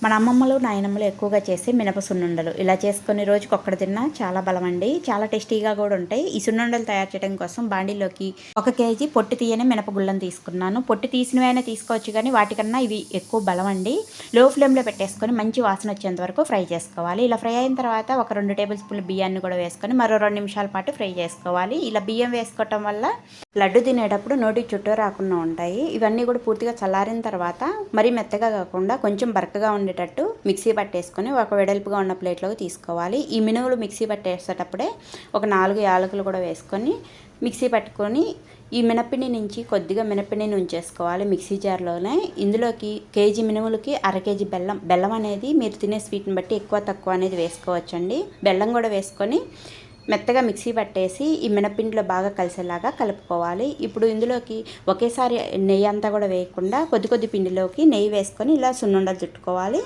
మన అమ్మమ్మలు నాయనమ్మలు ఎక్కువగా చేసే మినప సున్నుండలు ఇలా చేసుకొని రోజుకి ఒక్కటి తిన్నా చాలా బలం అండి. చాలా టేస్టీగా కూడా ఉంటాయి. ఈ సున్నుండలు తయారు చేయడం కోసం బాండీలోకి 1 కేజీ పొట్టు తీయని మినపగుళ్ళను తీసుకున్నాను. పొట్టు తీసినవైనా తీసుకోవచ్చు, కానీ వాటికన్నా ఇవి ఎక్కువ బలం అండి. లో ఫ్లేమ్లో పెట్టేసుకొని మంచి వాసన వచ్చేంత వరకు ఫ్రై చేసుకోవాలి. ఇలా ఫ్రై అయిన తర్వాత ఒక 2 టేబుల్ స్పూన్ల బియ్యాన్ని కూడా వేసుకొని మరో 2 నిమిషాల పాటు ఫ్రై చేసుకోవాలి. ఇలా బియ్యం వేసుకోవటం వల్ల లడ్డు తినేటప్పుడు నోటి చుట్టూ రాకుండా ఉంటాయి. ఇవన్నీ కూడా పూర్తిగా చల్లారిన తర్వాత మరీ మెత్తగా కాకుండా కొంచెం బరకగా ఉండేటట్టు మిక్సీ పట్టేసుకొని ఒక వెడల్పుగా ఉన్న ప్లేట్లోకి తీసుకోవాలి. ఈ మినుములు మిక్సీ పట్టేసేటప్పుడే ఒక 4 యాలకులు కూడా వేసుకొని మిక్సీ పట్టుకొని ఈ మినప్పిండి నుంచి కొద్దిగా మినప్పిండిని ఉంచేసుకోవాలి మిక్సీ జార్లోనే. ఇందులోకి కేజీ మినుములకి 1/2 కేజీ బెల్లం అనేది మీరు తినే స్వీట్ని బట్టి ఎక్కువ తక్కువ అనేది వేసుకోవచ్చండి. బెల్లం కూడా వేసుకొని మెత్తగా మిక్సీ పట్టేసి ఈ మినపిండిలో బాగా కలిసేలాగా కలుపుకోవాలి. ఇప్పుడు ఇందులోకి ఒకేసారి నెయ్యి అంతా కూడా వేయకుండా కొద్ది కొద్ది పిండిలోకి నెయ్యి వేసుకొని ఇలా సున్నుండలు చుట్టుకోవాలి.